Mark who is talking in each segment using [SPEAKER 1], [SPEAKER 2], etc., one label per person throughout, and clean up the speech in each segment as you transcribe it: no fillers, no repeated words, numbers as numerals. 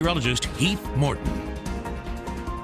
[SPEAKER 1] meteorologist Heath Morton.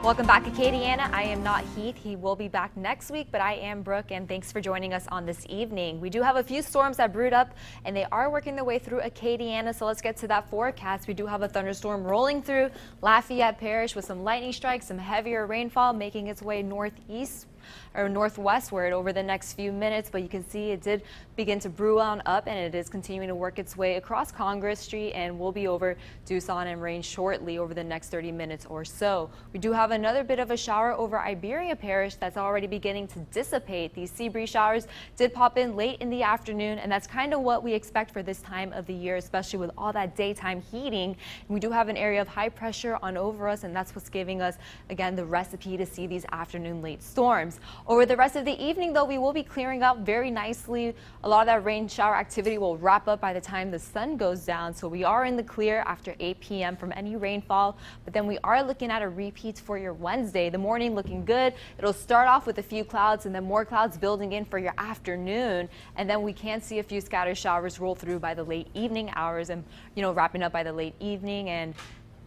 [SPEAKER 2] Welcome back, Acadiana. I am not Heath. He will be back next week, but I am Brooke, and thanks for joining us on this evening. We do have a few storms that brewed up, and they are working their way through Acadiana, so let's get to that forecast. We do have a thunderstorm rolling through Lafayette Parish with some lightning strikes, some heavier rainfall making its way northeast or northwestward over the next few minutes, but you can see it did begin to brew on up, and it is continuing to work its way across Congress Street and will be over Tucson and rain shortly over the next 30 minutes or so. We do have another bit of a shower over Iberia Parish that's already beginning to dissipate. These sea breeze showers did pop in late in the afternoon, and that's kind of what we expect for this time of the year, especially with all that daytime heating. And we do have an area of high pressure on over us, and that's what's giving us, again, the recipe to see these afternoon late storms. Over the rest of the evening, though, we will be clearing up very nicely. A lot of that rain shower activity will wrap up by the time the sun goes down, so we are in the clear after 8 p.m. from any rainfall, but then we are looking at a repeat for your Wednesday. The morning looking good. It'll start off with a few clouds and then more clouds building in for your afternoon, and then we can see a few scattered showers roll through by the late evening hours, and wrapping up by the late evening and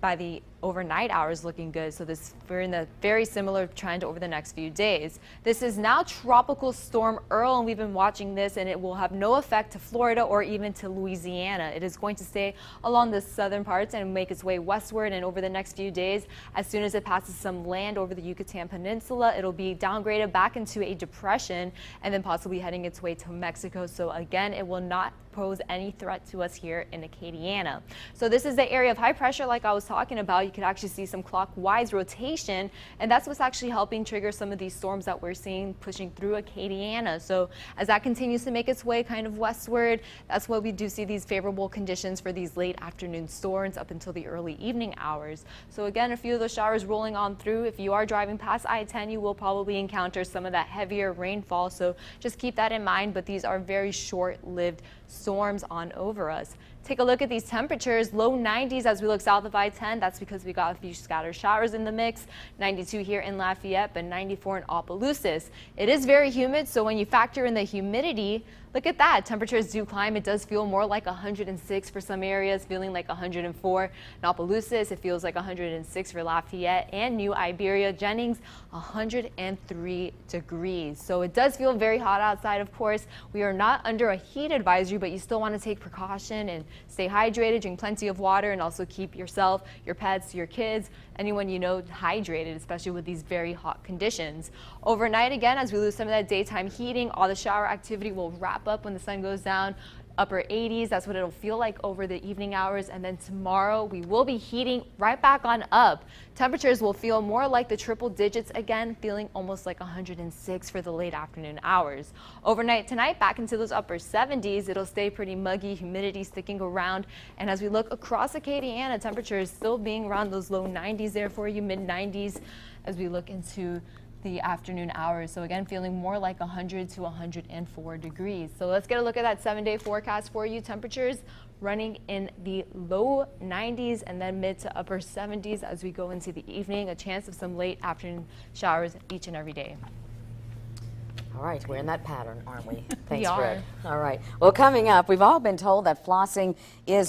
[SPEAKER 2] by the overnight hours looking good. So we're in a very similar trend over the next few days. This is now Tropical Storm Earl, and we've been watching this, and it will have no effect to Florida or even to Louisiana. It is going to stay along the southern parts and make its way westward, and over the next few days, as soon as it passes some land over the Yucatan Peninsula, it'll be downgraded back into a depression and then possibly heading its way to Mexico. So again, it will not pose any threat to us here in Acadiana. So this is the area of high pressure like I was talking about. You could actually see some clockwise rotation, and that's what's actually helping trigger some of these storms that we're seeing pushing through Acadiana. So as that continues to make its way kind of westward, that's why we do see these favorable conditions for these late afternoon storms up until the early evening hours. So again, a few of those showers rolling on through. If you are driving past I-10, you will probably encounter some of that heavier rainfall, so just keep that in mind, but these are very short-lived storms on over us. Take a look at these temperatures. Low 90s as we look south of I-10. That's because we got a few scattered showers in the mix. 92 here in Lafayette, but 94 in Opelousas. It is very humid, so when you factor in the humidity, look at that. Temperatures do climb. It does feel more like 106 for some areas, feeling like 104. In Opelousas, it feels like 106 for Lafayette, and New Iberia Jennings, 103 degrees. So it does feel very hot outside, of course. We are not under a heat advisory, but you still want to take precaution and stay hydrated, drink plenty of water, and also keep yourself, your pets, your kids, anyone you know hydrated, especially with these very hot conditions. Overnight, again, as we lose some of that daytime heating, all the shower activity will wrap up when the sun goes down. Upper 80s, that's what it'll feel like over the evening hours, and then tomorrow we will be heating right back on up. Temperatures will feel more like the triple digits again, feeling almost like 106 for the late afternoon hours. Overnight tonight, back into those upper 70s. It'll stay pretty muggy, humidity sticking around, and as we look across Acadiana, temperatures still being around those low 90s there for you, mid 90s as we look into the afternoon hours. So again, feeling more like 100 to 104 degrees. So let's get a look at that 7-day forecast for you. Temperatures running in the low 90s and then mid to upper 70s as we go into the evening. A chance of some late afternoon showers each and every day.
[SPEAKER 3] All right, we're in that pattern, aren't we? Thanks,
[SPEAKER 2] We are.
[SPEAKER 3] Brooke. All right. Well, coming up, we've all been told that flossing is